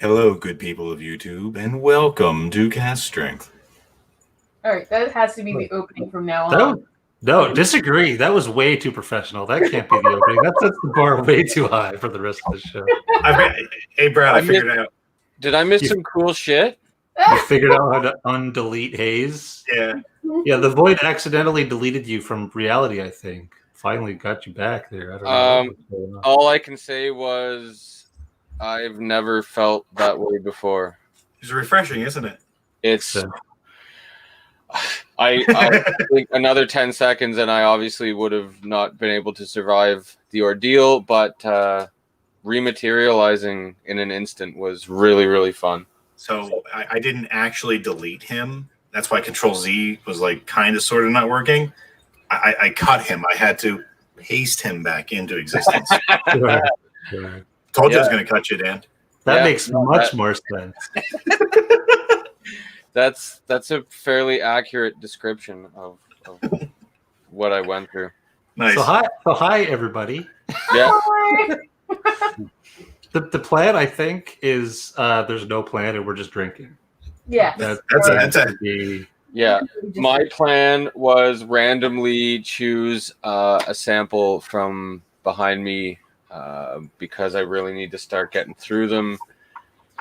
Hello, good people of YouTube, and welcome to Cast Strength. All right, that has to be the opening from now That on. No, disagree. That was way too professional. That can't be the opening. That sets the bar way too high for the rest of the show. Hey, Brad, I figured it out. Did I miss some cool shit? You figured out how to undelete Hayes? Yeah. Yeah, the void accidentally deleted you from reality, I think. Finally got you back there. I don't know. what's going on. All I can say was I've never felt that way before. It's refreshing, isn't it? It's I think another 10 seconds and I obviously would have not been able to survive the ordeal, but rematerializing in an instant was really, really fun. So I didn't actually delete him. That's why Control Z was like kind of sort of not working. I cut him. I had to paste him back into existence. Sure. Told you I was going to cut you, Dan. That makes much more sense. That's a fairly accurate description of what I went through. Nice. So hi everybody. Yeah. The plan, I think, is there's no plan and we're just drinking. Yeah. That's a Yeah. My plan was randomly choose a sample from behind me because I really need to start getting through them.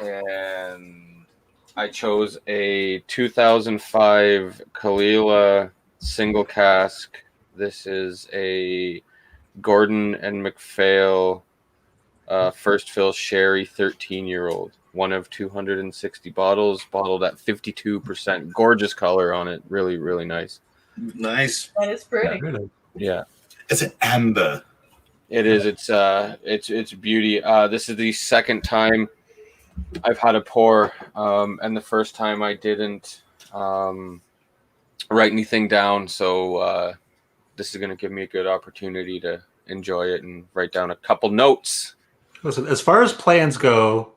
And I chose a 2005 Kalila single cask. This is a Gordon and MacPhail first fill sherry 13-year-old. One of 260 bottles, bottled at 52%. Gorgeous color on it. Really, really nice. nice. That is pretty. Yeah. It's an amber. It is. It's beauty. This is the second time I've had a pour, and the first time I didn't write anything down. So this is going to give me a good opportunity to enjoy it and write down a couple notes. Listen, as far as plans go,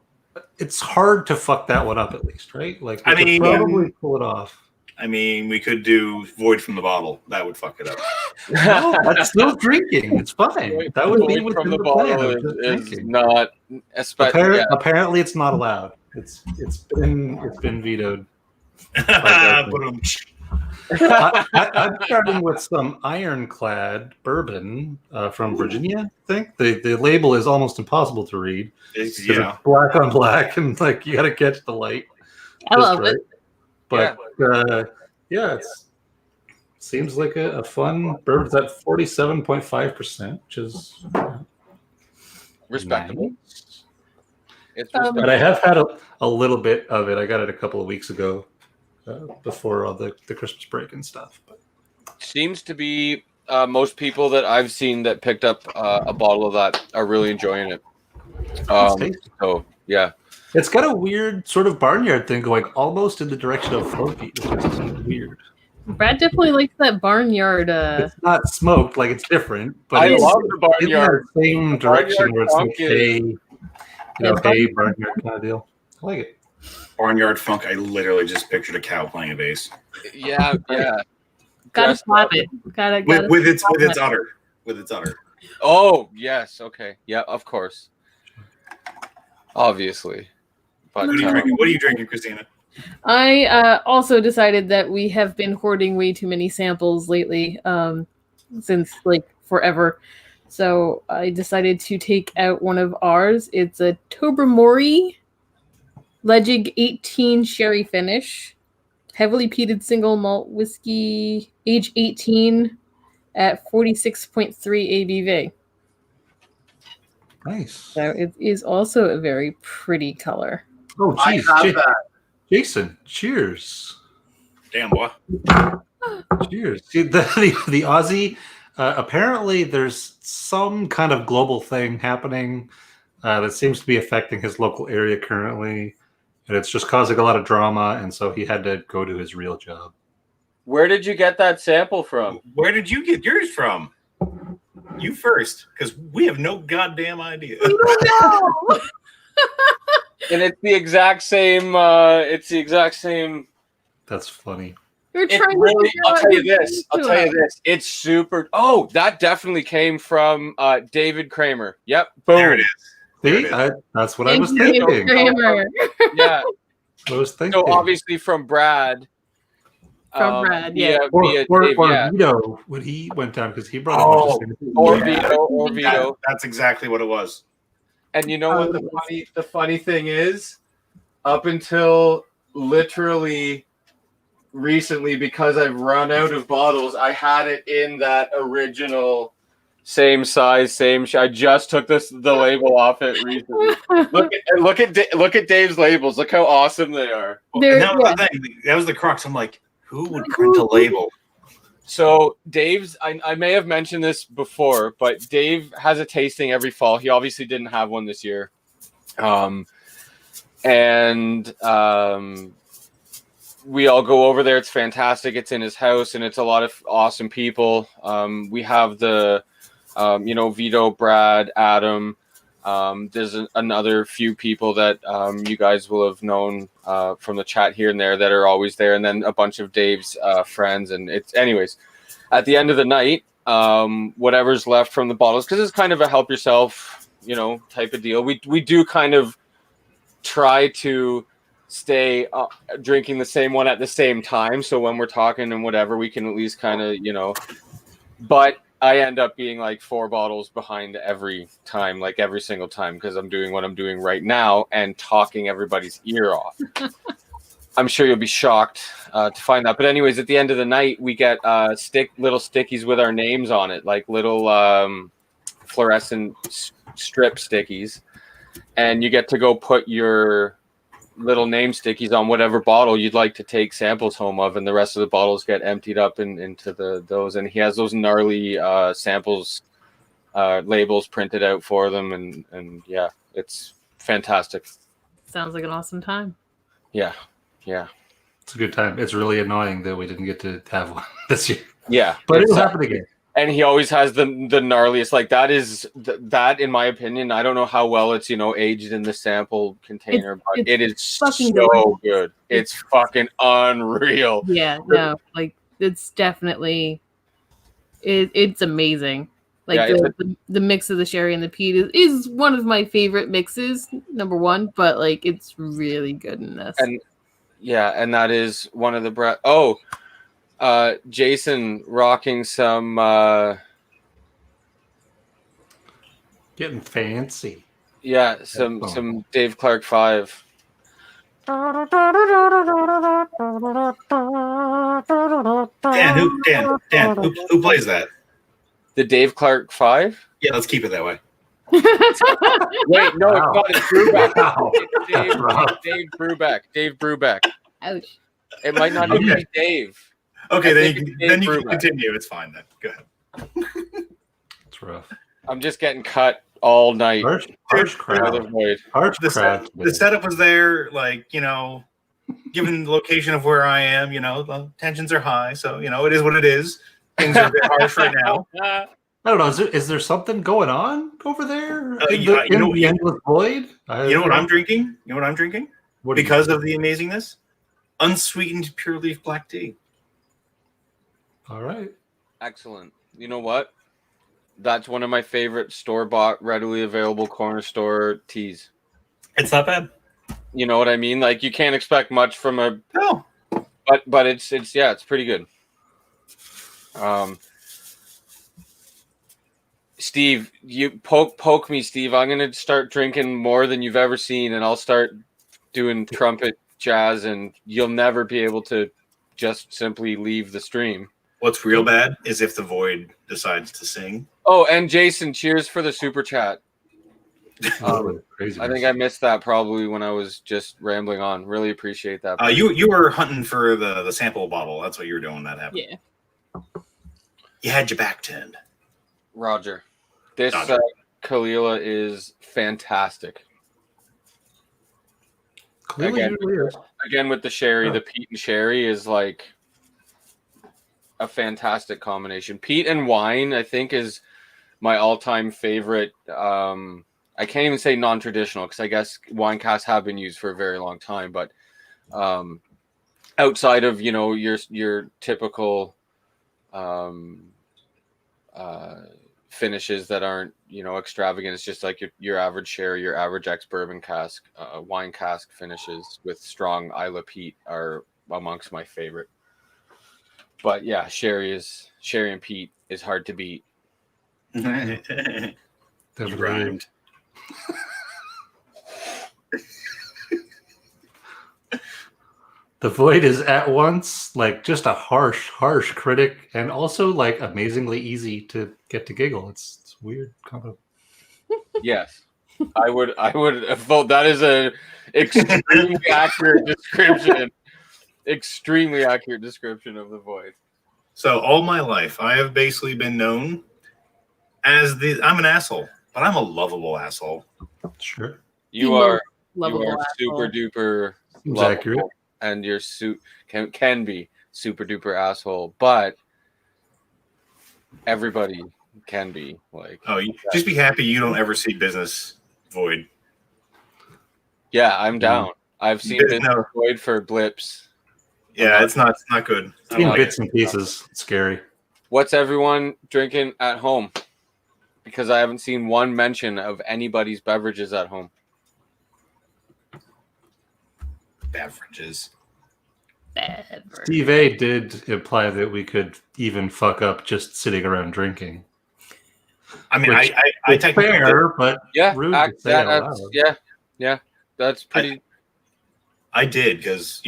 it's hard to fuck that one up, at least, right? Like, we could probably pull it off. I mean, we could do Void from the Bottle. That would fuck it up. No, that's still drinking. It's fine. That would be Void within from the the plan bottle of just is drinking. not. Apparently, it's not allowed. It's been vetoed. I'm starting with some Ironclad bourbon from Virginia. I think the label is almost impossible to read. It's Black on black, and like you got to catch the light. I love it. But it seems like a fun bourbon. It's at 47.5%, which is Respectable. nice. It's But respectable. I have had a little bit of it. I got it a couple of weeks ago, before all the Christmas break and stuff. But Seems to be most people that I've seen that picked up a bottle of that are really enjoying it. tasty. So yeah, It's got a weird sort of barnyard thing going almost in the direction of funky. It's just weird. Brad definitely likes that barnyard. It's not smoked, like it's different, but I it's love the in barnyard. that same direction where it's like funk is- hay, barnyard kind of deal. I like it. Barnyard Funk. I literally just pictured a cow playing a bass Yeah. Gotta Dressed slap up. it. Gotta with its slap it. udder. With its udder. Oh yes, okay, yeah, of course, obviously. But What are you drinking? What are you drinking, Christina? I also decided that we have been hoarding way too many samples lately, since like forever. So I decided to take out one of ours. It's a Tobermory Legig 18 sherry finish, heavily peated single malt whiskey, age 18, at 46.3 ABV. Nice. So it is also a very pretty color. Oh, I geez. have that. Jason, cheers. Damn, boy. Cheers. See, the Aussie, apparently there's some kind of global thing happening that seems to be affecting his local area currently. And it's just causing a lot of drama. And so he had to go to his real job. where did you get that sample from? Where did you get yours from? You first, because we have no goddamn idea. No! And it's the exact same. It's the exact same. That's funny. You're It's trying really, to I'll tell you figure out this. I'll tell you this. It's super. Oh, that definitely came from David Kramer. Yep. Boom. There it is. See, that's what I was Thank you, thinking. Kramer. Yeah. I was thinking. So obviously from Brad. From Brad, yeah. Via Dave, yeah. Vito when he went down because he brought Oh, a bunch of Or Yeah. Vito, or Vito. That's exactly what it was. And you know what the funny thing is? Up until literally recently, because I've run out of bottles, I had it in that original same size, same. I just took the label off it recently. Look at Dave's labels. Look how awesome they are. Well, and that was the thing. That was the crux. I'm like, who would print a label? So Dave's, I may have mentioned this before, but Dave has a tasting every fall. He obviously didn't have one this year. We all go over there. It's fantastic. It's in his house, and it's a lot of awesome people. We have the, Vito, Brad, Adam. There's another few people that you guys will have known from the chat here and there that are always there, and then a bunch of Dave's friends. And it's, anyways, at the end of the night, whatever's left from the bottles, because it's kind of a help yourself, type of deal. We do kind of try to stay drinking the same one at the same time. So when we're talking and whatever, we can at least kind of, but I end up being like 4 bottles behind every time, like every single time, because I'm doing what I'm doing right now and talking everybody's ear off. I'm sure you'll be shocked to find that. But anyways, at the end of the night, we get little stickies with our names on it, like little fluorescent strip stickies. And you get to go put your little name stickies on whatever bottle you'd like to take samples home of, and the rest of the bottles get emptied up into those. And he has those gnarly samples labels printed out for them, and yeah, it's fantastic. Sounds like an awesome time. Yeah It's a good time. It's really annoying that we didn't get to have one this year. Yeah, but it'll happen again. And he always has the gnarliest, like that is that, in my opinion, I don't know how well it's aged in the sample container, but it is so good. It's fucking unreal. Yeah, no, like it's definitely it's amazing. Like the mix of the sherry and the peat is one of my favorite mixes, number one, but like it's really good in this. And that is one of the Jason rocking some getting fancy. Yeah, some Dave Clark 5. Dan, who plays that? The Dave Clark 5? Yeah, let's keep it that way. Wait, no, wow. It's Brubeck. Wow. It's Dave Brubeck. Dave Brubeck. Ouch. It might not even be Dave. Okay, then you can continue. It's fine then. Go ahead. It's rough. I'm just getting cut all night. Harsh crowd. The setup was there, like, given the location of where I am, the tensions are high. So, it is what it is. Things are a bit harsh right now. I don't know. Is there something going on over there? In the endless void? You know what I'm drinking? Because of the amazingness? Unsweetened pure leaf black tea. All right. Excellent. You know what? That's one of my favorite store-bought, readily available corner store teas. It's not bad. You know what I mean? Like, you can't expect much from No. But it's pretty good. Steve, you poke me, Steve. I'm gonna start drinking more than you've ever seen, and I'll start doing trumpet jazz, and you'll never be able to just simply leave the stream. What's real bad is if the void decides to sing. Oh, and Jason, cheers for the super chat. Crazy. I think I missed that probably when I was just rambling on. Really appreciate that. You were hunting for the sample bottle. That's what you were doing. That happened. Yeah. You had your back turned. Roger. This Kalila is fantastic. Again, with the sherry, the peat and sherry is like a fantastic combination. Peat and wine, I think, is my all-time favorite. I can't even say non-traditional because I guess wine casks have been used for a very long time. But outside of your typical finishes that aren't extravagant. It's just like your average sherry, your average ex-bourbon cask, wine cask finishes with strong Isla Peat are amongst my favorite. But yeah, sherry and peat is hard to beat. You Definitely. rhymed. The Void is at once like just a harsh critic and also like amazingly easy to get to giggle. It's weird combo. Yes, I would vote. That is a extremely accurate description. Extremely accurate description of the Void. So all my life, I have basically been known as I'm an asshole, but I'm a lovable asshole. Sure. You are Lovable super asshole. duper Seems lovable, accurate. and your suit can be super duper asshole, but everybody can be like. Oh, just be happy you don't ever see business Void. Yeah, I'm down. I've seen There's Business no- Void for blips. Yeah, it's not good. I In don't like bits it. and pieces. It's scary. What's everyone drinking at home? Because I haven't seen one mention of anybody's beverages at home. Beverages. Beverage. Steve A did imply that we could even fuck up just sitting around drinking. I mean, Which I It's technically fair, but Yeah, rude to say out that's loud. yeah. That's pretty. I did because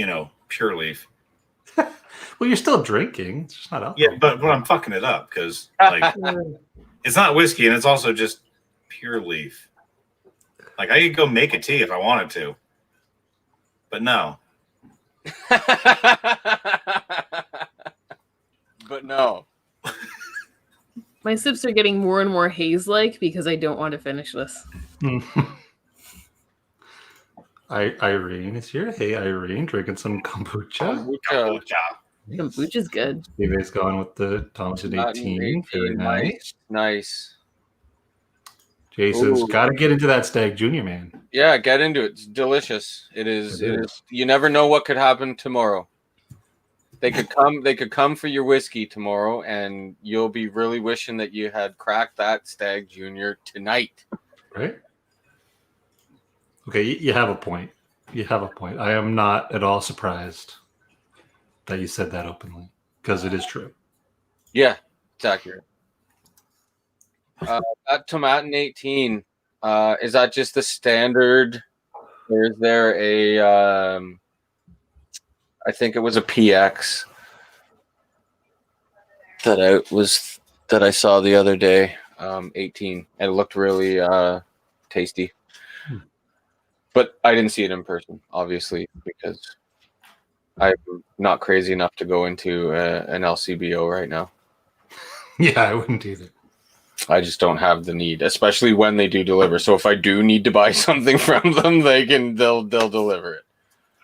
Pure Leaf. Well, you're still drinking. It's just not alcohol. Yeah, but I'm fucking it up because like it's not whiskey and it's also just Pure Leaf. Like I could go make a tea if I wanted to, but no. But no. My sips are getting more and more haze-like because I don't want to finish this. Irene is here. Hey, Irene, drinking some kombucha. Kombucha. Kombucha's good. Steve A's going with the Thomas at Not 18. Very 18, nice. Nice. Jason's Ooh. got to get into that Stag Junior, man. Yeah, get into it. It's delicious. It is. You never know what could happen tomorrow. They could come for your whiskey tomorrow, and you'll be really wishing that you had cracked that Stag Junior tonight. Right? Okay, you have a point. You have a point. I am not at all surprised that you said that openly, because it is true. Yeah, it's accurate. That Tomatin 18, is that just the standard? Or is there a? I think it was a PX that I saw the other day. 18, and it looked really tasty. But I didn't see it in person, obviously, because I'm not crazy enough to go into an LCBO right now. Yeah, I wouldn't either. I just don't have the need, especially when they do deliver. So if I do need to buy something from them, they'll deliver it.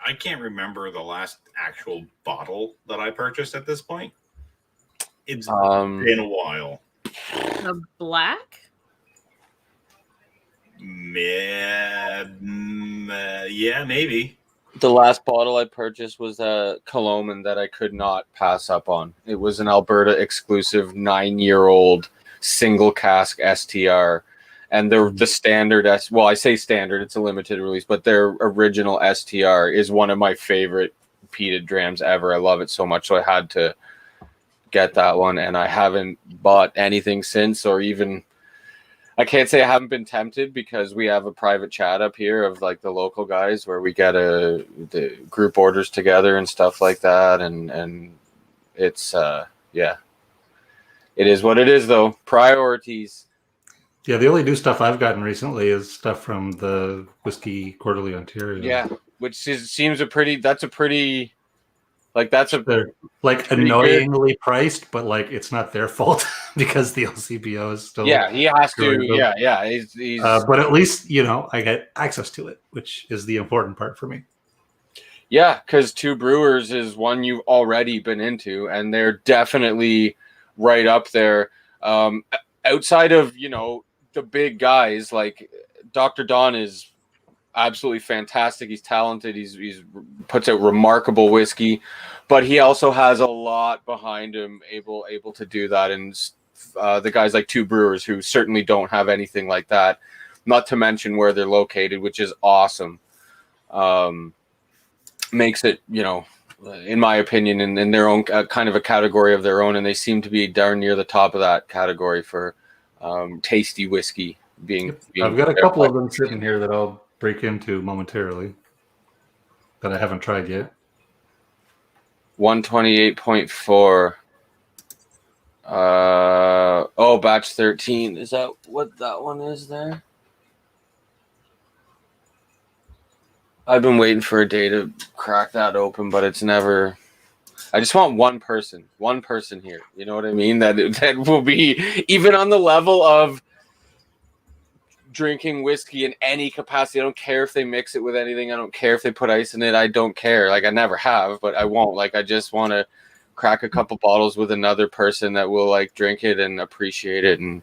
I can't remember the last actual bottle that I purchased at this point. It's been a while. The black? Yeah, maybe. The last bottle I purchased was a Coloman that I could not pass up on. It was an Alberta exclusive 9-year-old single cask STR. And the standard I say standard, it's a limited release, but their original STR is one of my favorite peated drams ever. I love it so much, so I had to get that one, and I haven't bought anything since, or even I can't say I haven't been tempted, because we have a private chat up here of like the local guys where we get the group orders together and stuff like that, and it's yeah, it is what it is though. Priorities. Yeah, the only new stuff I've gotten recently is stuff from the Whiskey Quarterly Ontario. Yeah, which seems a pretty. They're like pretty annoyingly priced, but like it's not their fault because the LCBO is still. Yeah, he has to. Very good. Yeah. He's But at least I get access to it, which is the important part for me. yeah, because Two Brewers is one you've already been into, and they're definitely right up there. Outside of the big guys, like Dr. Don is absolutely fantastic. He's talented. He's puts out remarkable whiskey, but he also has a lot behind him, able to do that. And the guys like Two Brewers, who certainly don't have anything like that. Not to mention where they're located, which is awesome. Makes it, in my opinion, in their own kind of a category of their own, and they seem to be darn near the top of that category for tasty whiskey. Being I've got a couple of them sitting here that I'll break into momentarily that I haven't tried yet. 128.4. Batch 13. Is that what that one is there? I've been waiting for a day to crack that open, but it's never. I just want one person here. You know what I mean? That will be even on the level of drinking whiskey in any capacity. I don't care if they mix it with anything. I don't care if they put ice in it. I don't care. Like, I never have, but I won't. Like, I just want to crack a couple bottles with another person that will like drink it and appreciate it. And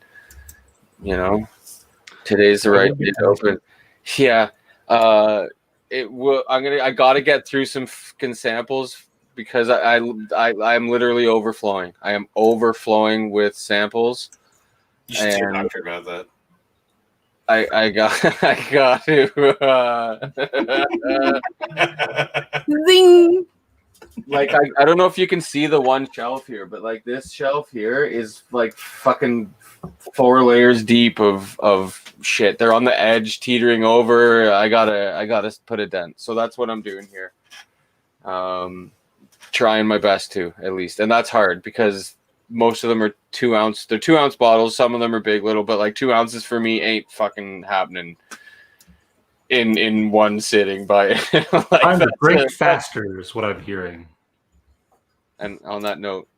today's the right day to open. Yeah. It will. I gotta get through some fucking samples because I'm literally overflowing. I am overflowing with samples. You should tell Doctor about that. I got to. Zing. Like, I don't know if you can see the one shelf here, but like this shelf here is like fucking 4 layers deep of shit. They're on the edge, teetering over. I gotta put a dent. So that's what I'm doing here. Trying my best to, at least. And that's hard because most of them are 2 ounce. They're 2 ounce bottles. Some of them are big little, but like 2 ounces for me ain't fucking happening in one sitting. By like, Time to drink faster is what I'm hearing. And on that note,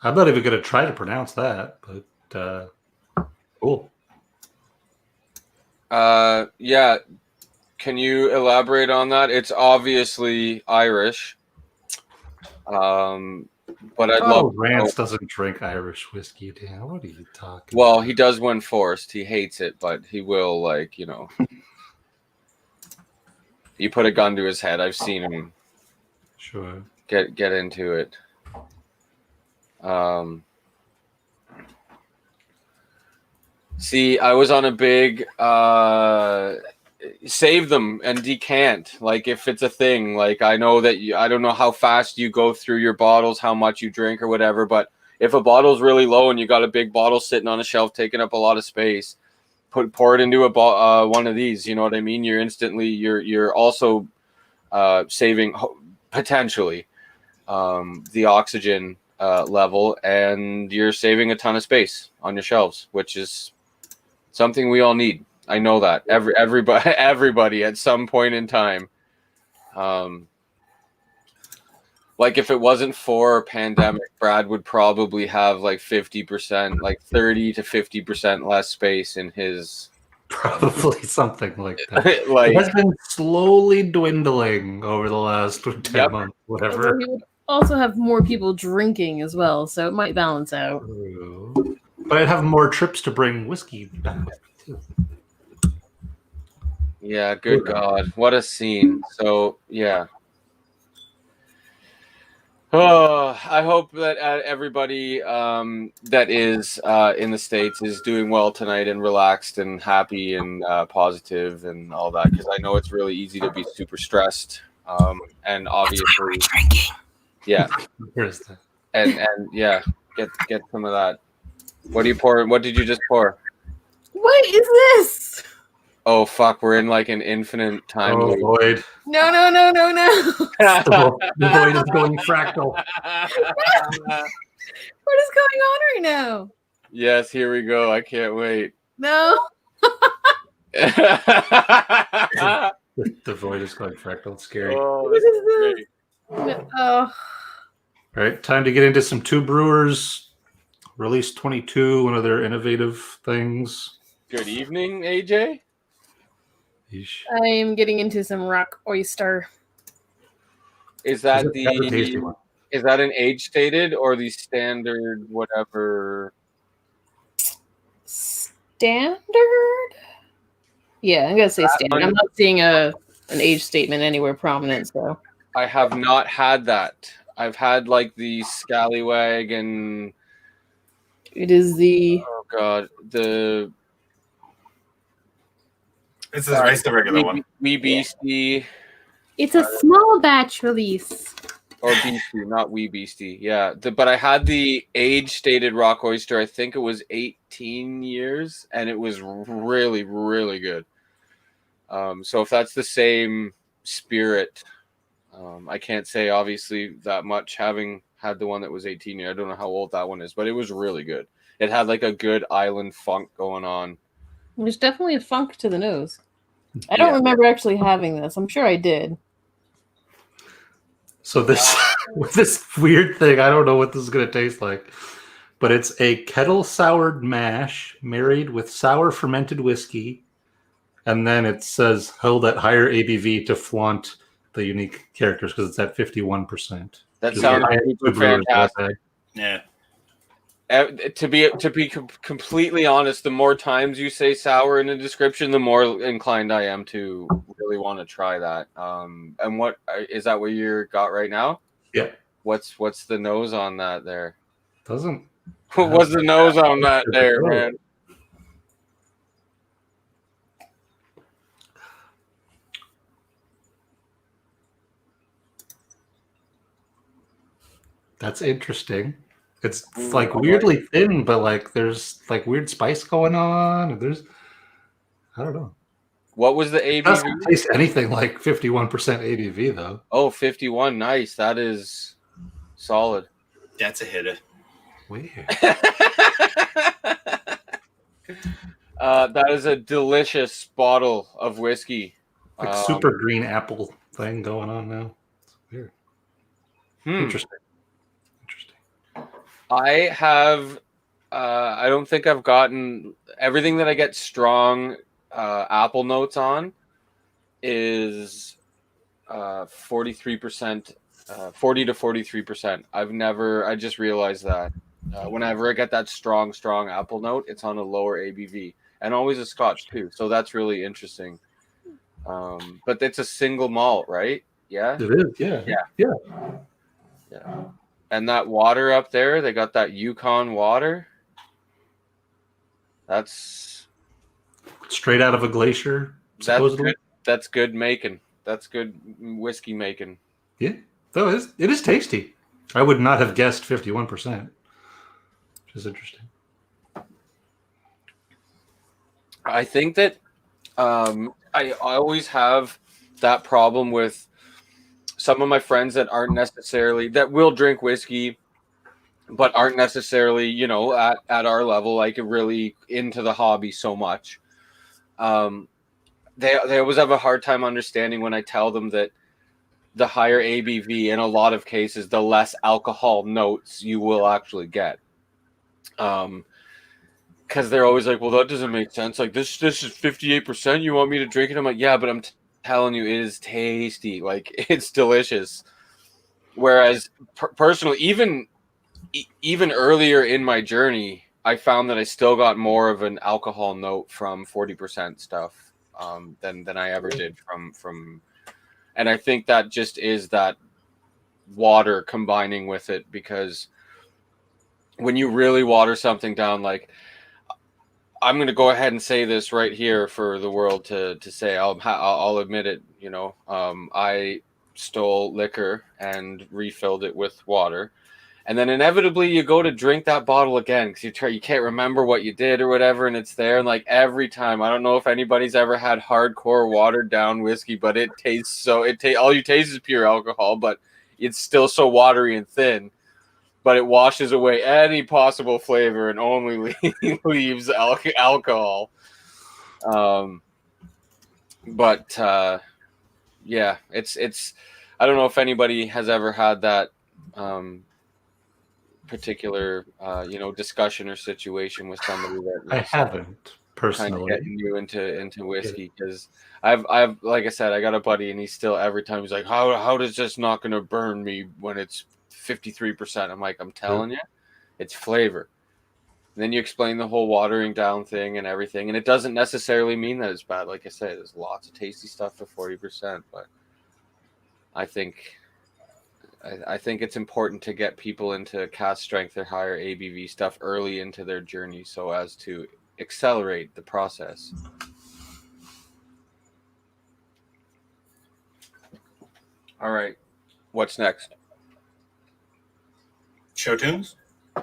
I'm not even going to try to pronounce that, but cool. Yeah. Can you elaborate on that? It's obviously Irish. But I'd love. Rance doesn't drink Irish whiskey. Dan, what are you talking? Well, he does when forced. He hates it, but he will, like, you put a gun to his head. I've seen him. Sure. Get into it. See, I was on a big save them and decant. Like, if it's a thing, like, I know that I don't know how fast you go through your bottles, how much you drink or whatever, but if a bottle's really low and you got a big bottle sitting on a shelf taking up a lot of space, pour it into one of these. You know what I mean? You're also saving potentially the oxygen level, and you're saving a ton of space on your shelves, which is something we all need. I know that everybody at some point in time. Like, if it wasn't for a pandemic, Brad would probably have like 50%, like 30 to 50% less space in his. Probably something like that. Like, it has been slowly dwindling over the last 10 months, whatever. He would also have more people drinking as well, so it might balance out. True. But I'd have more trips to bring whiskey back with me, too. Yeah, good God. What a scene. So, yeah. Oh, I hope that everybody that is in the States is doing well tonight and relaxed and happy and positive and all that, because I know it's really easy to be super stressed. And obviously, yeah. And yeah, get some of that. What do you pour? What did you just pour? What is this? Oh, fuck, we're in like an infinite time loop. Void. No. The void is going fractal. What is going on right now? Yes, here we go. I can't wait. No. The void is going fractal. It's scary. Oh, What is this is this? great. No. Oh. All right, time to get into some Two Brewers. Release 22, one of their innovative things. Good evening, AJ. Yeesh. I am getting into some rock oyster. Is that That's a tasty one. is that an age stated or the standard whatever? Standard? Yeah, I'm gonna say standard. I'm not seeing an age statement anywhere prominent, so I have not had that. I've had like the Scallywag and It is the oh god, the It's the regular one. Wee Beastie it's a small batch release. or Beastie, not Wee Beastie. Yeah, but I had the age stated rock oyster. I think it was 18 years, and it was really, really good. So if that's the same spirit, I can't say obviously that much. Having had the one that was 18 years, I don't know how old that one is, but it was really good. It had like a good island funk going on. There's definitely a funk to the nose. I don't remember actually having this. I'm sure I did. So this with this weird thing, I don't know what this is going to taste like, but it's a kettle soured mash married with sour fermented whiskey, and then it says held at higher ABV to flaunt the unique characters because it's at 51%. That sounds fantastic. Yeah. To be completely honest, the more times you say sour in the description, the more inclined I am to really want to try that. And what is that? What you got right now? Yeah. What's the nose on that there? Doesn't. What's the nose on that there, man? That's interesting. It's like weirdly thin, but like there's like weird spice going on. There's, I don't know. What was the ABV? It doesn't taste anything like 51% ABV though. Oh, 51. Nice. That is solid. That's a hitter. Weird. That is a delicious bottle of whiskey. Like super green apple thing going on now. It's weird. Interesting. I have I don't think I've gotten everything that I get strong apple notes on is 43%, 40 to 43%. I just realized that whenever I get that strong apple note, it's on a lower ABV and always a Scotch too. So that's really interesting. But it's a single malt, right? Yeah. It is. Yeah. And that water up there, they got that Yukon water. That's straight out of a glacier. Supposedly. That's good making. That's good whiskey making. Yeah, though it is tasty. I would not have guessed 51%, which is interesting. I think that I always have that problem with some of my friends that will drink whiskey, but aren't necessarily, at our level, like really into the hobby so much. They always have a hard time understanding when I tell them that the higher ABV, in a lot of cases, the less alcohol notes you will actually get. Because they're always like, well, that doesn't make sense. Like this is 58%. You want me to drink it? I'm like, yeah, but I'm telling you, it is tasty. Like it's delicious. Whereas personally, even earlier in my journey, I found that I still got more of an alcohol note from 40% stuff than I ever did from, and I think that just is that water combining with it, because when you really water something down, like I'm going to go ahead and say this right here for the world to say, I'll admit it. I stole liquor and refilled it with water. And then inevitably you go to drink that bottle again because you can't remember what you did or whatever, and it's there. And like every time, I don't know if anybody's ever had hardcore watered down whiskey, but it tastes all you taste is pure alcohol, but it's still so watery and thin. But it washes away any possible flavor and only leaves alcohol. Yeah, it's. I don't know if anybody has ever had that particular discussion or situation with somebody that I haven't personally kind of getting you into whiskey, because I've like I said, I got a buddy and he's still every time he's like, how does this not going to burn me when it's 53%? I'm like, I'm telling you, it's flavor. And then you explain the whole watering down thing and everything, and it doesn't necessarily mean that it's bad. Like I said, there's lots of tasty stuff for 40%, but I think I think it's important to get people into cast strength or higher ABV stuff early into their journey so as to accelerate the process. All right. What's next? Show tunes? I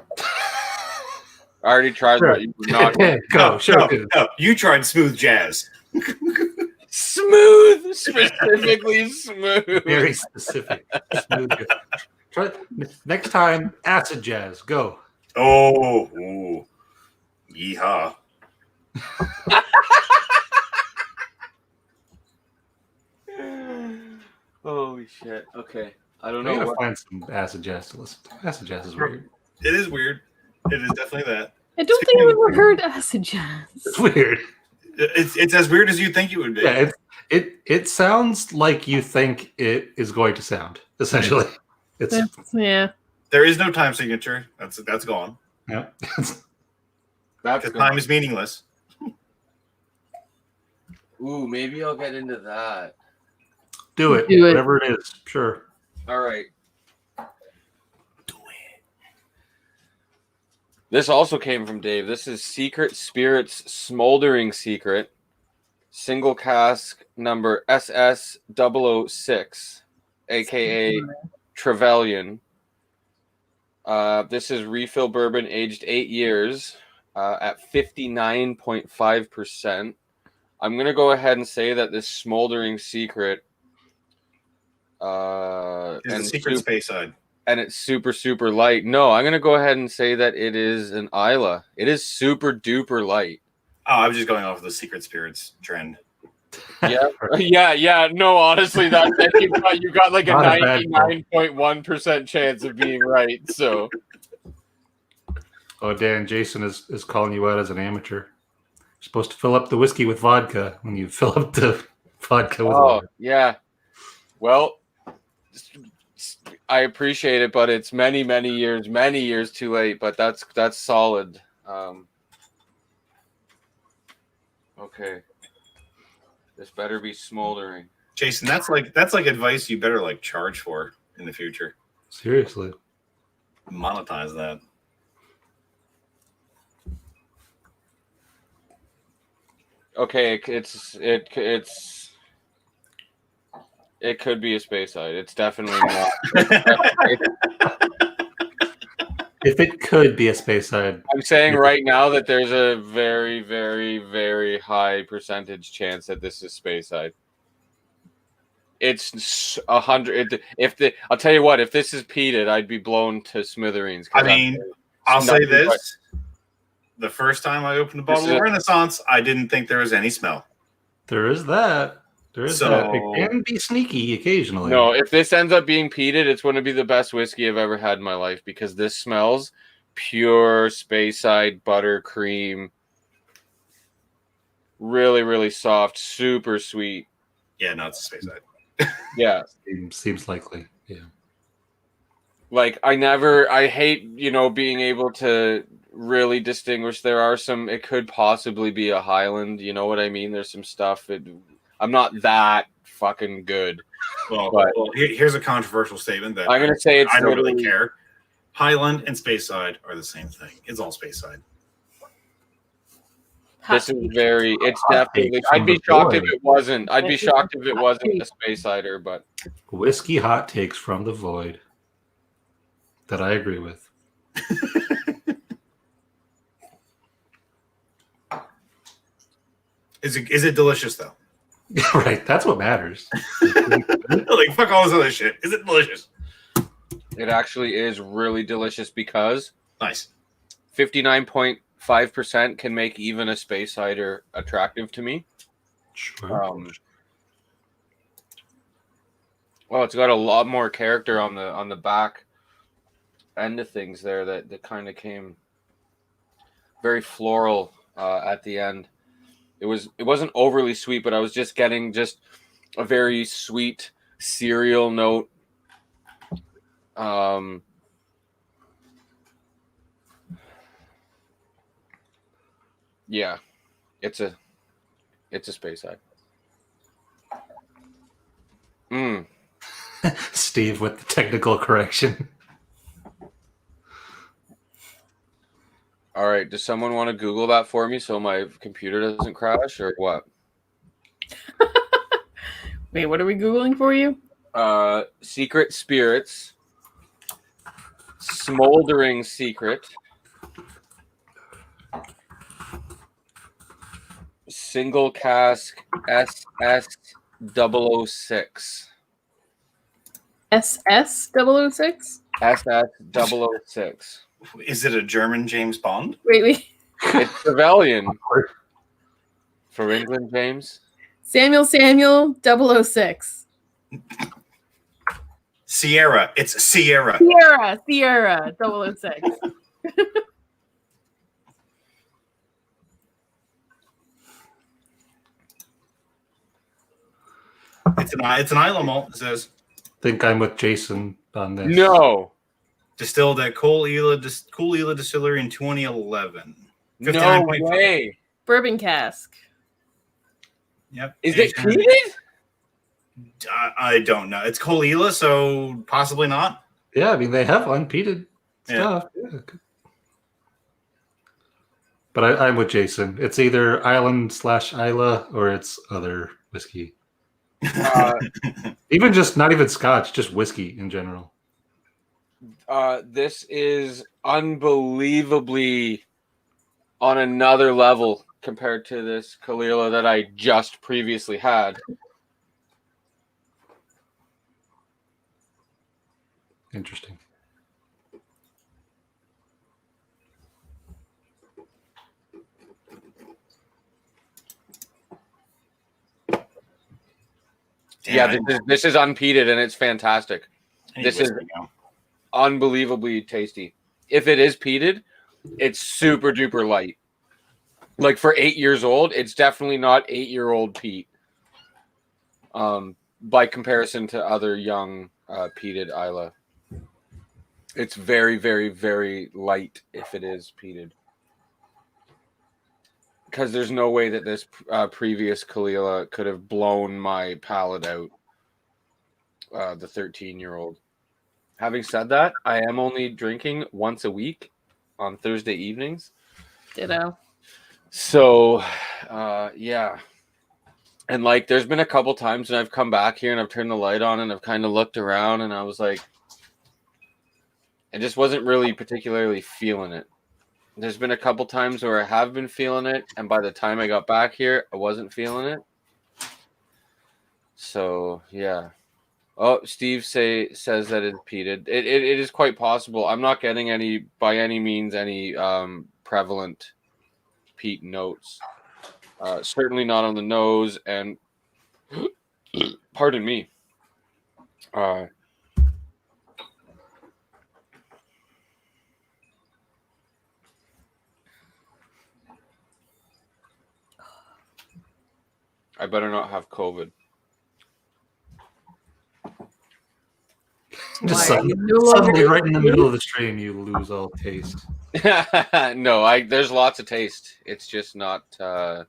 already tried Sure. that. You were not Go, show it. No, you tried smooth jazz. smooth, specifically smooth. Very specific. Smooth. Try next time. Acid jazz. Go. Oh, ooh. Yeehaw. Holy shit. Okay. I don't I know gotta what. find some acid jazz to listen to. Acid jazz is weird. It is weird. It is definitely that. I don't think I've ever heard acid jazz. It's weird. It's as weird as you think it would be. Yeah, it sounds like you think it is going to sound. Essentially, it's Yeah. There is no time signature. That's gone. yeah. That's Because time is meaningless. Ooh, maybe I'll get into that. Do it. Do it. Whatever it is. Sure. All right. This also came from Dave. This is Secret Spirits Smoldering Secret, single cask number SS006, aka Trevelyan. This is refill bourbon aged 8 years at 59.5%. I'm going to go ahead and say that this Smoldering Secret It's a secret space side. and it's super, super light. No, I'm going to go ahead and say that it is an Isla. It is super duper light. Oh, I was just going off of the secret spirits trend. Yeah. No, honestly, that you got like a Not a bad call. 99.1% chance of being right. So Oh, Dan, Jason is calling you out as an amateur. You're supposed to fill up the whiskey with vodka when you fill up the vodka with water. yeah. Well, I appreciate it, but it's many years too late. But that's solid. Okay, this better be smoldering. Jason, that's like advice you better like charge for in the future. Seriously. Monetize that. Okay, it could be a space side. It's definitely not. If it could be a space side, I'm saying right now that there's a very, very, very high percentage chance that this is space side. It's 100. I'll tell you what, if this is peated, I'd be blown to smithereens. I mean, I'll say nothing this: the first time I opened a bottle of Renaissance, I didn't think there was any smell. there is that. There is that. It can be sneaky occasionally. No, if this ends up being peated, it's going to be the best whiskey I've ever had in my life because this smells pure space side butter cream. Really, really soft, super sweet. Yeah, no, it's a space side. Yeah. Seems likely. Yeah. Like I hate, being able to really distinguish. There are some, it could possibly be a Highland, you know what I mean? There's some stuff I'm not that fucking good. Well, But- here's a controversial statement that I'm gonna say it's I don't really literally- care. Highland and space side are the same thing. It's all space side. This is it's Hot definitely, takes I'd from be the shocked if void. it wasn't. I'd be shocked if it wasn't a space cider, but Whiskey hot takes from the void that I agree with. Is it delicious though? Right. That's what matters. Like fuck all this other shit. Is it delicious? it actually is really delicious because Nice. 59.5% can make even a space cider attractive to me. Sure. Well, it's got a lot more character on the back end of things there that kind of came very floral at the end. It wasn't overly sweet, but I was just getting a very sweet cereal note. Yeah, it's a space side. Steve with the technical correction. All right. Does someone want to Google that for me so my computer doesn't crash or what? Wait, what are we Googling for you? Secret spirits. Smoldering secret. Single cask SS006. SS006? SS006. Is it a German James Bond? Wait. It's Trevelyan. For England, James. Samuel 006. Sierra. It's Sierra. Sierra 006. It's an Isla malt. It says Think I'm with Jason on this. No. distilled at Cool Ela Distillery in 2011. No 59.5. way. Bourbon cask. Yep. Is it Asian- peated? I don't know. It's Cool Ela, so possibly not. Yeah, I mean they have unpeated stuff. Yeah. But I'm with Jason. It's either Island/Isla or it's other whiskey. Even just not even Scotch, just whiskey in general. This is unbelievably on another level compared to this Kalila that I just previously had. Interesting. Yeah, this is unpeated and it's fantastic. This is unbelievably tasty. If it is peated, it's super duper light. Like for 8 years old, it's definitely not 8-year-old peat. By comparison to other young peated Isla. It's very, very, very light if it is peated. Because there's no way that this previous Kalila could have blown my palate out. The 13-year-old. Having said that, I am only drinking once a week on Thursday evenings. Ditto. So, yeah. And like, there's been a couple times when I've come back here and I've turned the light on and I've kind of looked around and I was like, I just wasn't really particularly feeling it. There's been a couple times where I have been feeling it, and by the time I got back here, I wasn't feeling it. So yeah. Oh, Steve says that it's peated. It is quite possible. I'm not getting any by any means any prevalent peat notes. Certainly not on the nose, and pardon me. I better not have COVID. Just Why? suddenly right in the middle of the stream, you lose all taste. No, there's lots of taste. It's just not. I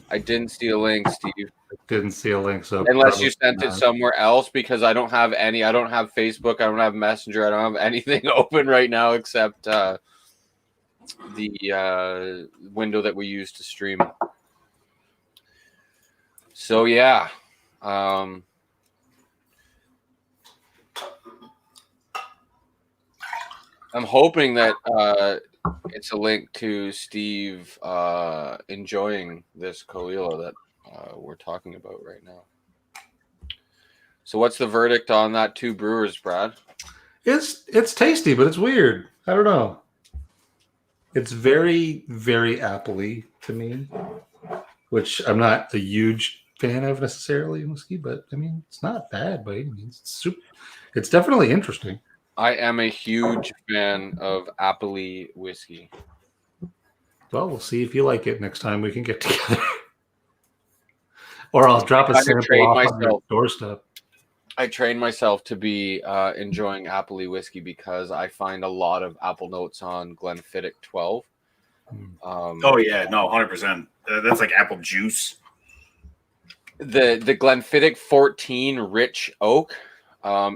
didn't see a link, Steve. Didn't see a link, so unless you sent it not. somewhere else, because I don't have any. I don't have Facebook. I don't have Messenger. I don't have anything open right now except the window that we use to stream. So yeah. I'm hoping that it's a link to Steve enjoying this Kalila that we're talking about right now. So what's the verdict on that 2 brewers, Brad? It's tasty, but it's weird. I don't know. It's very, very appley to me, which I'm not a huge fan of necessarily in whiskey, but I mean, it's not bad by any means. It's definitely interesting. I am a huge fan of appley whiskey. Well, we'll see if you like it next time we can get together. Or I'll drop a sample off on your doorstep. I trained myself to be enjoying appley whiskey because I find a lot of apple notes on Glenfiddich 12. Oh yeah, no, 100%. That's like apple juice. the Glenfiddich 14 Rich Oak.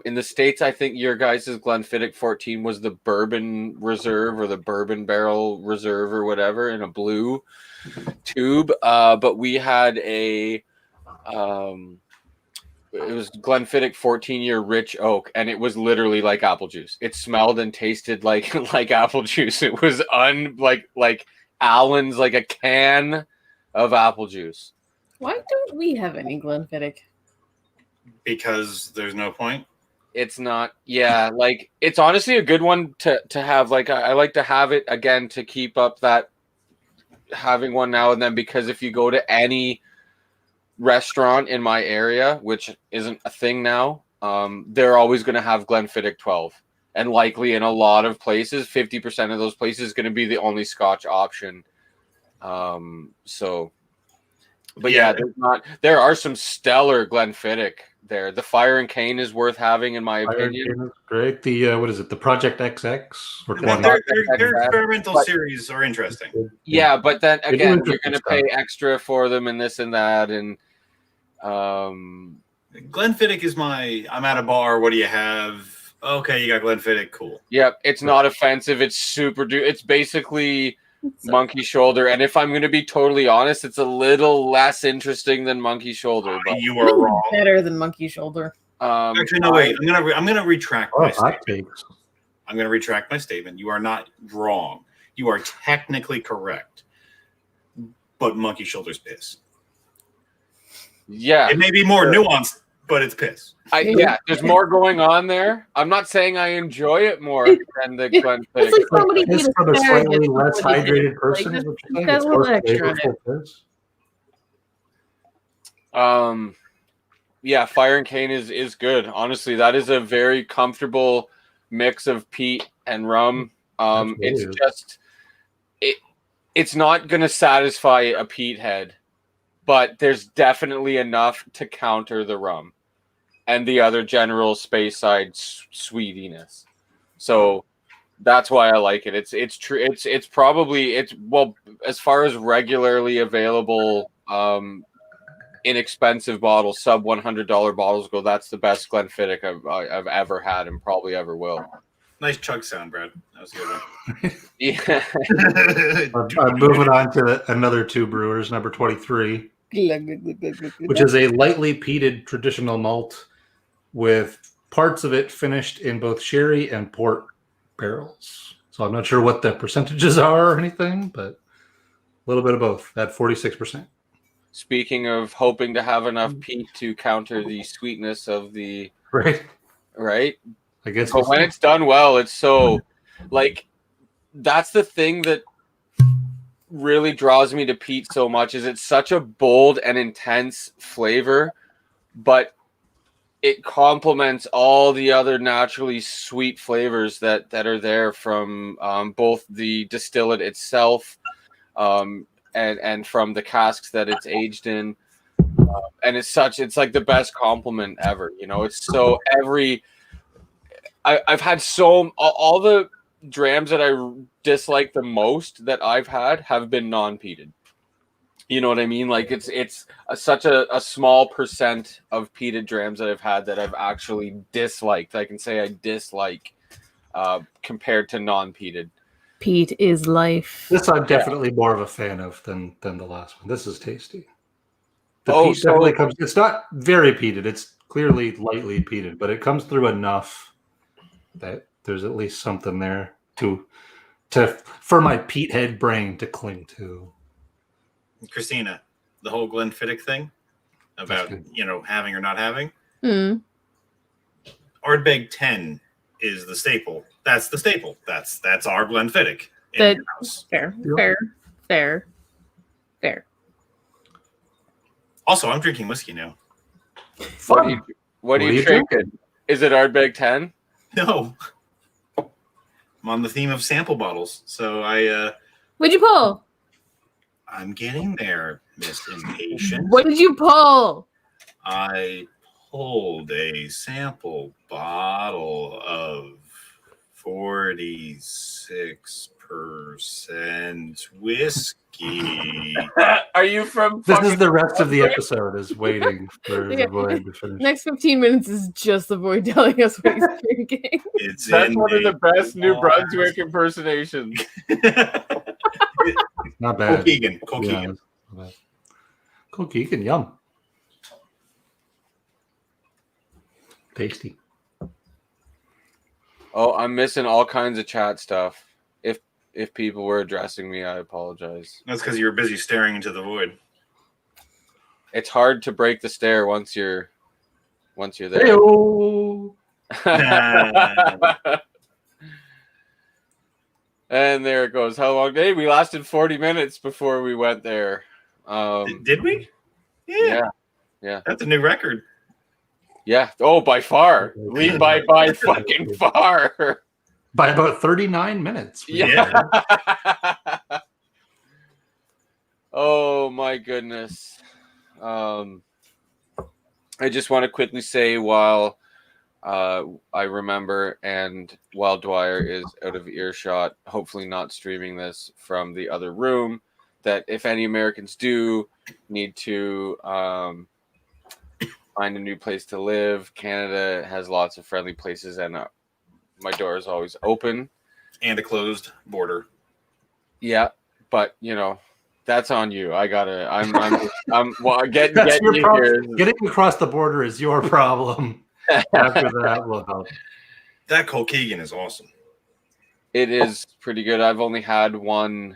In the States, I think your guys' Glenfiddich 14 was the Bourbon Reserve or the Bourbon Barrel Reserve or whatever in a blue tube. But we had it was Glenfiddich 14-year Rich Oak, and it was literally like apple juice. It smelled and tasted like apple juice. It was like Allen's, like a can of apple juice. Why don't we have any Glenfiddich? Because there's no point. It's not, yeah, like it's honestly a good one to have. Like I like to have it again to keep up that having one now and then, because if you go to any restaurant in my area, which isn't a thing now, they're always going to have Glenfiddich 12, and likely in a lot of places 50% of those places is going to be the only Scotch option. But yeah, there are some stellar Glenfiddich there. The Fire and Cane is worth having, in my opinion. Great. The what is it? The Project XX or Their experimental series are interesting. Yeah, but then again, you're going to pay extra for them and this and that, and Glenfiddich is I'm at a bar. What do you have? Okay, you got Glenfiddich. Cool. Yep, it's not offensive. It's it's basically Monkey Shoulder, and if I'm going to be totally honest, it's a little less interesting than Monkey Shoulder. But you are wrong. Better than Monkey Shoulder. Actually, no. Wait. I'm gonna retract my statement. Takes. I'm gonna retract my statement. You are not wrong. You are technically correct. But Monkey Shoulder's piss. Yeah, it may be more nuanced, but it's piss. There's more going on there. I'm not saying I enjoy it more than the Glenfiddich. It's like somebody It's for the slightly less hydrated person. Like, that's a little extra. Yeah, Fire and Cane is good. Honestly, that is a very comfortable mix of peat and rum. It's not going to satisfy a peat head, but there's definitely enough to counter the rum and the other general space side sweetiness. So that's why I like it. It's true. It's probably as far as regularly available, inexpensive bottles, sub $100 bottles go. That's the best Glenfiddich I've ever had and probably ever will. Nice chug sound, Brad. That was a good one. Yeah. I'm moving on to another two brewers, number 23, which is a lightly peated traditional malt with parts of it finished in both sherry and port barrels. So I'm not sure what the percentages are or anything, but a little bit of both at 46%. Speaking of hoping to have enough peat to counter the sweetness of the right. I guess. But when it's done well, it's so like that's the thing that really draws me to peat so much is it's such a bold and intense flavor, but it complements all the other naturally sweet flavors that are there from both the distillate itself and from the casks that it's aged in. And it's like the best compliment ever. You know, it's so I've had all the drams that I dislike the most that I've had have been non-peated. You know what I mean? Like it's such a small percent of peated drams that I've had that I've actually disliked. I can say I dislike compared to non-peated. Peat is life. This I'm definitely more of a fan of than the last one. This is tasty. The peat definitely comes. It's not very peated. It's clearly lightly peated, but it comes through enough that there's at least something there to for my peat head brain to cling to. Christina, the whole Glenfiddich thing about having or not having. Ardbeg 10 is the staple. That's the staple. That's our Glenfiddich. Fair. Also, I'm drinking whiskey now. What are you drinking? Is it Ardbeg 10? No. I'm on the theme of sample bottles, so What'd you pull? I'm getting there, Miss Impatient. What did you pull? I pulled a sample bottle of 46% whiskey. Are you from? This is the rest of the episode is waiting for Yeah. the Void to finish. Next 15 minutes is just the Void telling us what he's drinking. It's That's in one of the best New glass. Brunswick impersonations. Not bad. Colkeegan. Yeah, Colkeegan. that's not bad. Colkeegan, yum. Tasty. Oh, I'm missing all kinds of chat stuff. If people were addressing me, I apologize. That's because you were busy staring into the void. It's hard to break the stare once you're there. Hey-o. And there it goes. How long? Hey, we lasted 40 minutes before we went there. Did we? Yeah. That's a new record. Yeah. Oh, by far. Lead by fucking far. By about 39 minutes. Yeah. Oh my goodness. I just want to quickly say while I remember and while Dwyer is out of earshot, hopefully not streaming this from the other room, that if any Americans do need to find a new place to live, Canada has lots of friendly places, and my door is always open. And a closed border. Yeah, but that's on you. I'm well. That's Get your you problem. here. Getting across the border is your problem. After that, will help. That Colkeegan is awesome. It is pretty good. I've only had one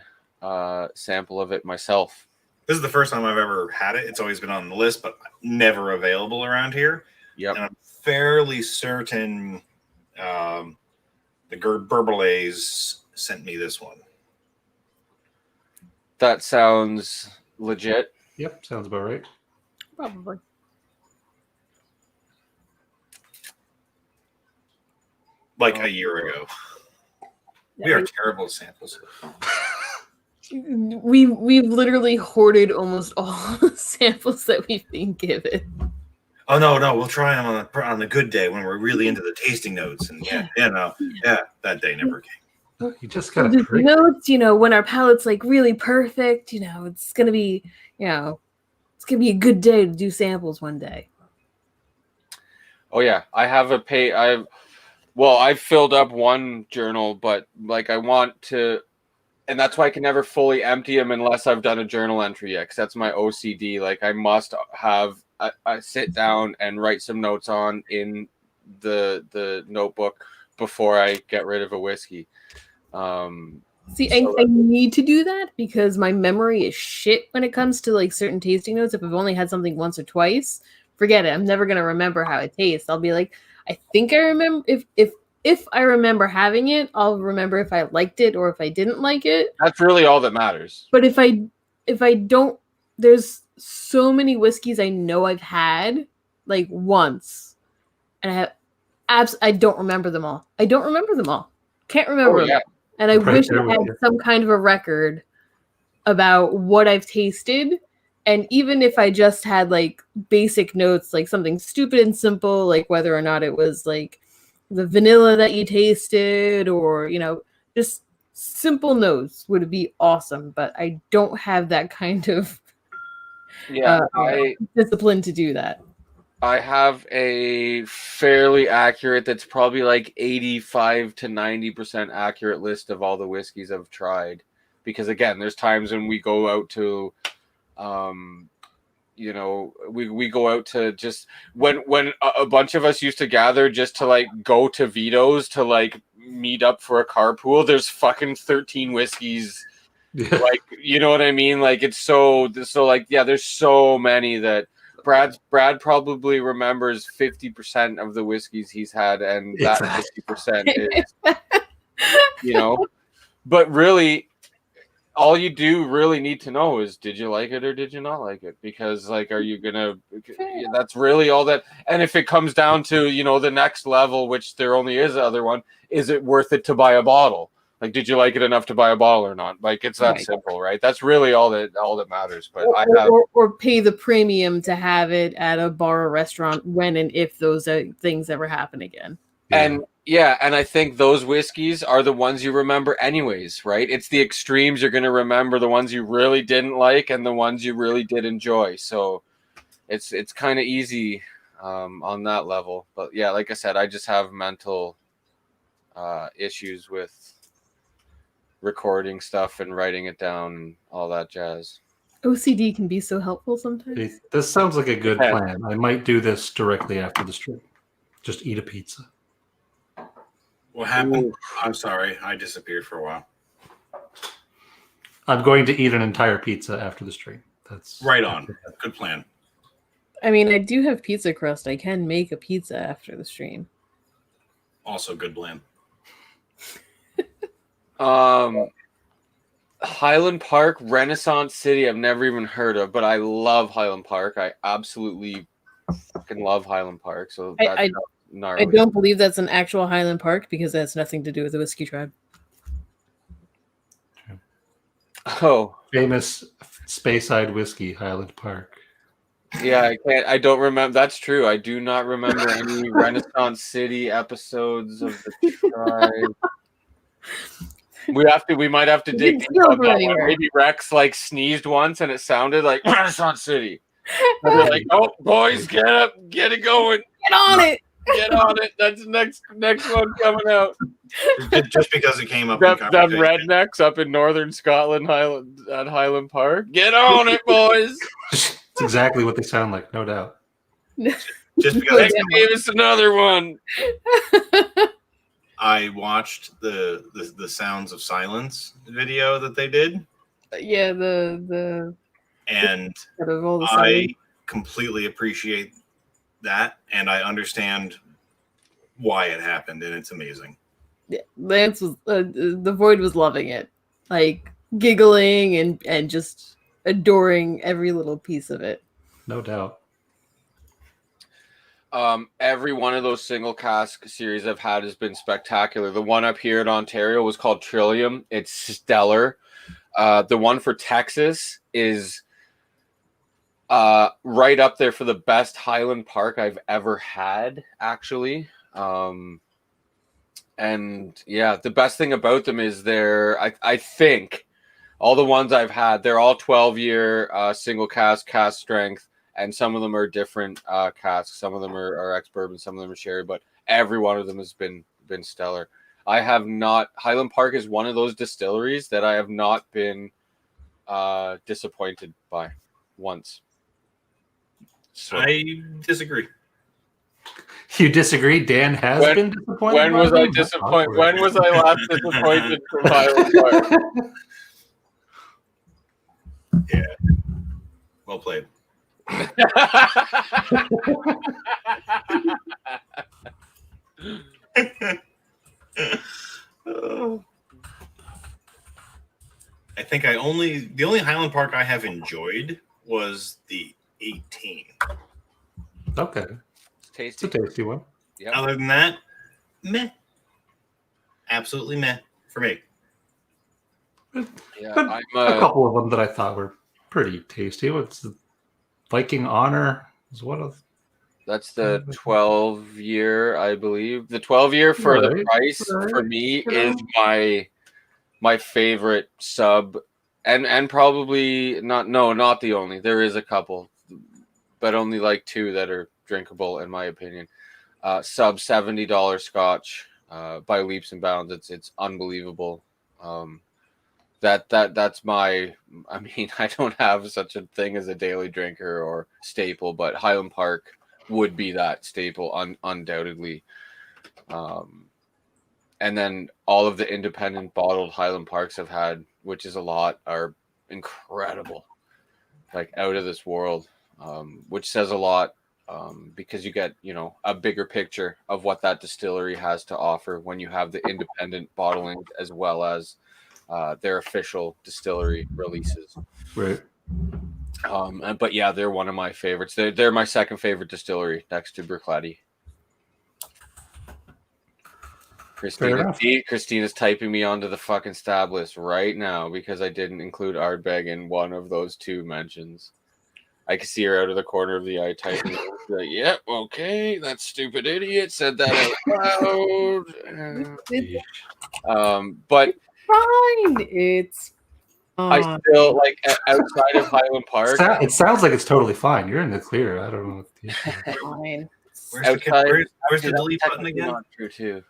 sample of it myself. This is the first time I've ever had it. It's always been on the list, but never available around here. Yep. And I'm fairly certain the Gerd Burbelays sent me this one. That sounds legit. Yep, sounds about right. Probably. Like a year ago. We are terrible at samples. We've literally hoarded almost all the samples that we've been given. Oh no, we'll try them on the good day when we're really into the tasting notes. And that day never came. You just gotta The trick. notes, when our palate's like really perfect, it's gonna be, it's gonna be a good day to do samples one day. Oh yeah, I have I've filled up one journal, but I want to, and that's why I can never fully empty them unless I've done a journal entry yet, because that's my OCD. I must have I sit down and write some notes in the notebook before I get rid of a whiskey. I need to do that because my memory is shit when it comes to certain tasting notes. If I've only had something once or twice, forget it. I'm never gonna remember how it tastes. I'll be like, I think I remember. If I remember having it, I'll remember if I liked it or if I didn't like it. That's really all that matters. But if I don't, there's so many whiskeys I know I've had once, and I don't remember them all. Can't remember them. And I Right wish there I with had you. some kind of a record about what I've tasted. And even if I just had basic notes, something stupid and simple, whether or not it was the vanilla that you tasted or, just simple notes would be awesome. But I don't have that kind of discipline to do that. I have a fairly accurate, that's probably 85 to 90% accurate list of all the whiskeys I've tried. Because again, there's times when we go out to, we go out to just when a bunch of us used to gather just to go to Vito's to meet up for a carpool. There's fucking 13 whiskeys. Yeah. You know what I mean? It's so there's so many that Brad probably remembers 50% of the whiskeys he's had, and that 50% is, but really all you do really need to know is, did you like it or did you not like it? Because are you gonna, that's really all that. And if it comes down to, the next level, which there only is the other one, is it worth it to buy a bottle? Did you like it enough to buy a bottle or not? It's that simple, right? That's really all that matters. But or pay the premium to have it at a bar or restaurant when and if those things ever happen again. And Yeah, and I think those whiskeys are the ones you remember anyways, right? It's the extremes you're going to remember, the ones you really didn't like and the ones you really did enjoy. So it's kind of easy on that level. But yeah, like I said, I just have mental issues with recording stuff and writing it down and all that jazz. OCD can be so helpful sometimes. This sounds like a good Yeah. plan. I might do this directly after the stream. Just eat a pizza. What happened? I'm sorry. I disappeared for a while. I'm going to eat an entire pizza after the stream. That's Right on. Good plan. I mean, I do have pizza crust. I can make a pizza after the stream. Also good plan. Highland Park, Renaissance City, I've never even heard of, but I love Highland Park. I absolutely fucking love Highland Park. So that's I gnarly. don't believe that's an actual Highland Park because that has nothing to do with the Whiskey Tribe. Oh, famous Speyside whiskey, Highland Park. yeah, I don't remember. That's true. I do not remember any Renaissance City episodes of the tribe. We might have to dig deep on that one. Maybe Rex like sneezed once and it sounded like Renaissance City. And they're like, "Oh, boys, get up, get it going, Get on it! get on it." That's next one coming out. Just because it came up. Them in conversation. rednecks up in northern Scotland, Highland Park. Get on it, boys. It's exactly what they sound like, no doubt. Just because Give us another one. I watched the Sounds of Silence video that they did, Yeah, the and out of all the I songs. completely appreciate that, and I understand why it happened, and it's amazing. Yeah, Lance was the Void was loving it, like giggling and just adoring every little piece of it. No doubt. Every one of those single cask series I've had has been spectacular. The one up here in Ontario was called Trillium. It's stellar. The one for Texas is right up there for the best Highland Park I've ever had, actually. And yeah, the best thing about them is I think all the ones I've had, they're all 12-year single cask strength. And some of them are different casks. Some of them are ex-bourbon. Some of them are sherry. But every one of them has been stellar. I have not. Highland Park is one of those distilleries that I have not been disappointed by once. So, I disagree. You disagree? Dan has been disappointed. when was I disappointed? When was I last disappointed from Highland Park? Yeah. Well played. I think the only Highland Park I have enjoyed was the 18. Okay, Tasty. it's a tasty one. Yeah. Other than that, meh. Absolutely meh for me. Yeah, But I'm a couple of them that I thought were pretty tasty. What's the Viking Honor? Is one of that's the 12-year, I believe. The 12-year for the Right, price for me is my favorite sub, and probably not the only. There is a couple, but only like two that are drinkable in my opinion. Sub $70 Scotch by leaps and bounds. It's unbelievable. That's my. I mean, I don't have such a thing as a daily drinker or staple, but Highland Park would be that staple undoubtedly. And then all of the independent bottled Highland Parks I've had, which is a lot, are incredible, like out of this world, which says a lot because you get, a bigger picture of what that distillery has to offer when you have the independent bottling as well as their official distillery releases. right. But yeah, they're one of my favorites. They're my second favorite distillery next to Bruichladdich. Christina's typing me onto the fucking stab list right now because I didn't include Ardbeg in one of those two mentions. I can see her out of the corner of the eye typing. like, yep, okay, that stupid idiot said that out It's loud. But fine. It's I fine. still like outside of Highland Park. It sounds like it's totally fine. You're in the clear. I don't know what the issue is. Fine. Where's the That's delete button technically again? not true too.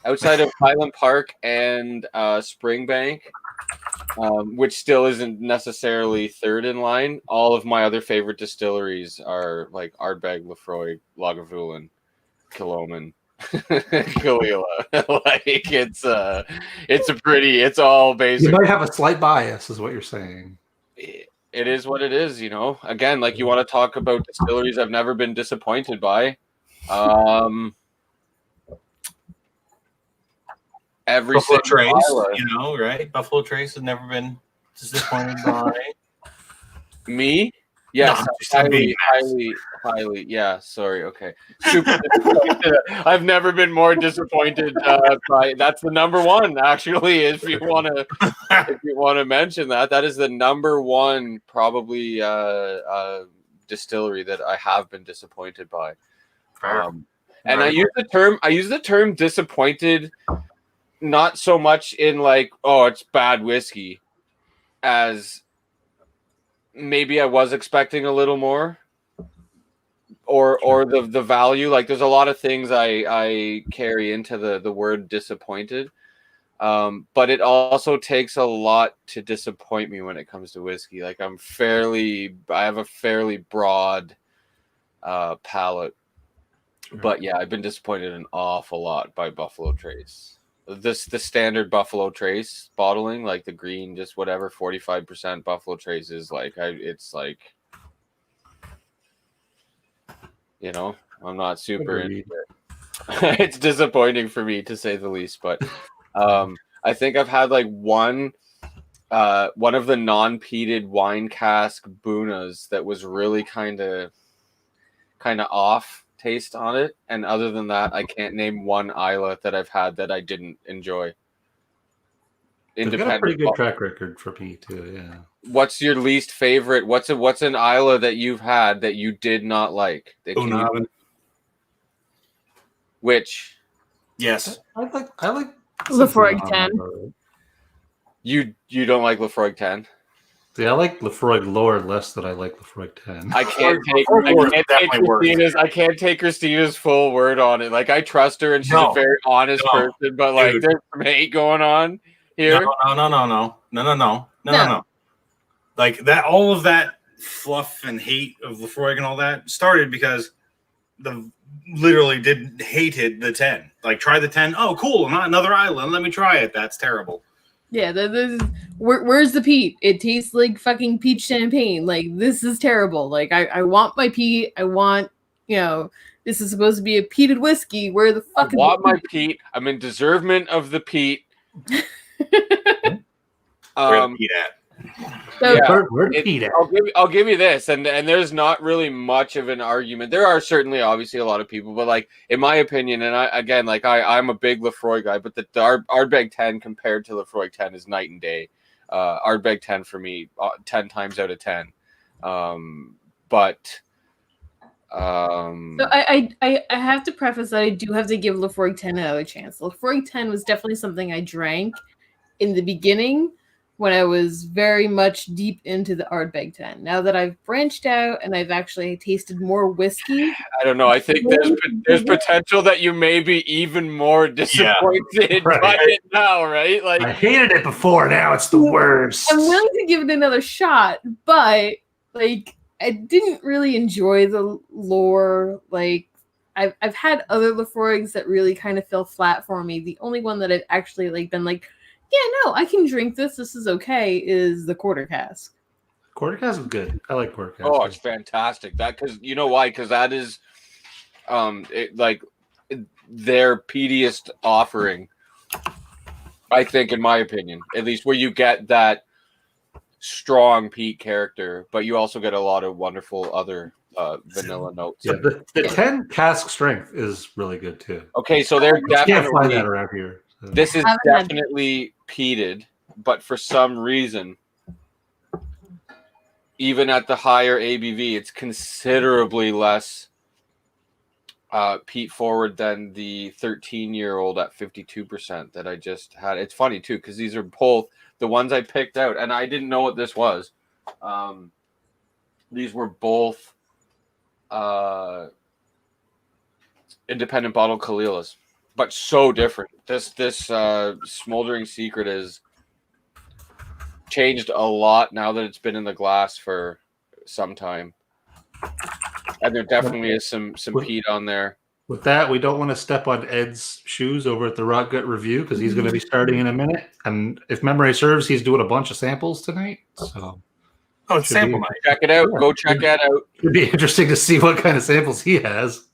Outside of Highland Park and Springbank, which still isn't necessarily third in line, all of my other favorite distilleries are like Ardbeg, Lefroy, Lagavulin, Killoman, Kalila. Like it's all You basic. might have a slight bias, is what you're saying. It is what it is, you know. Again, like you want to talk about distilleries I've never been disappointed by. Every Buffalo single Trace, Isla. you know, right? Buffalo Trace has never been disappointed by. Me? Yes, No, just I'm being highly. Yeah, sorry. Okay, super disappointed. I've never been more disappointed by. That's the number one, actually. If you want to mention that, that is the number one probably distillery that I have been disappointed by. And I use the term disappointed, not so much in like, oh, it's bad whiskey, as maybe I was expecting a little more, or the value. Like there's a lot of things I carry into the word disappointed, but it also takes a lot to disappoint me when it comes to whiskey. Like I have a fairly broad palate, but yeah, I've been disappointed an awful lot by Buffalo Trace. The standard Buffalo Trace bottling, like the green, just whatever 45% Buffalo Trace is like. It's like, you know, I'm not super into it. It's disappointing for me to say the least, but I think I've had like one of the non-peated wine cask Bunas that was really kind of off taste on it, and other than that, I can't name one Isla that I've had that I didn't enjoy. They've got a pretty good track record for me too. Yeah. What's your least favorite? What's an Isla that you've had that you did not like? O'Navan. Which? Yes. I like Lefroy 10. You don't like Lefroy 10? See, I like Lefroy Lower less than I like Lefroy 10. I can't take Christina's full word on it. Like I trust her and she's a very honest person, but like there's some hate going on here. No. Like that, all of that fluff and hate of Lefroy and all that started because literally hated the 10. Like try the 10. Oh, cool! Not another island. Let me try it. That's terrible. Yeah, where's the peat? It tastes like fucking peach champagne. Like, this is terrible. Like, I want my peat. I want, this is supposed to be a peated whiskey. Where the fuck I want my peat. I'm in deservement of the peat. Where the peat at? So, yeah, I'll give you this, and there's not really much of an argument. There are certainly, obviously, a lot of people, but like in my opinion, and I'm a big Lefroy guy, but the Ardbeg 10 compared to Lefroy 10 is night and day. Ardbeg 10 for me, 10 times out of 10. So I have to preface that I do have to give Lefroy 10 another chance. Lefroy 10 was definitely something I drank in the beginning, when I was very much deep into the Ardbeg 10. Now that I've branched out and I've actually tasted more whiskey, I don't know. I think there's potential that you may be even more disappointed by it now, right? Like I hated it before. Now it's the worst. I'm willing to give it another shot, but like I didn't really enjoy the lore. Like I've had other Lefroys that really kind of fell flat for me. The only one that I've actually been like, yeah, no, I can drink this. This is okay. Is the quarter cask. Quarter cask is good. I like quarter cask. Oh, it's fantastic. That because you know why? Because that is, their peatiest offering. I think, in my opinion, at least, where you get that strong peat character, but you also get a lot of wonderful other vanilla notes. Yeah, the 10 cask strength is really good too. Okay, so they're You can't find that around here. So. This is definitely peated, but for some reason, even at the higher ABV, it's considerably less Pete forward than the 13-year-old at 52% that I just had. It's funny too because these are both the ones I picked out, and I didn't know what this was. These were both independent bottle Kalilas, but so different. This Smoldering Secret is changed a lot now that it's been in the glass for some time. And there definitely is some peat on there. With that, we don't want to step on Ed's shoes over at the Rock Gut Review because he's going to be starting in a minute. And if memory serves, he's doing a bunch of samples tonight. So, it's sample night. Check it out. Yeah. Go check that out. It'd be interesting to see what kind of samples he has.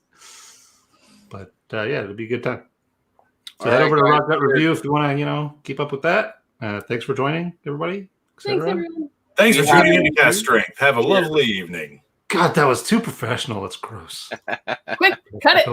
But yeah, it'll be a good time. So All head right, over to guys. Rock Gut Review if you want to, keep up with that. Thanks for joining, everybody. Thanks, Etc. everyone. Thanks for Yeah. tuning in to Cast Strength. Have a lovely evening. God, that was too professional. It's gross. Quick, cut it.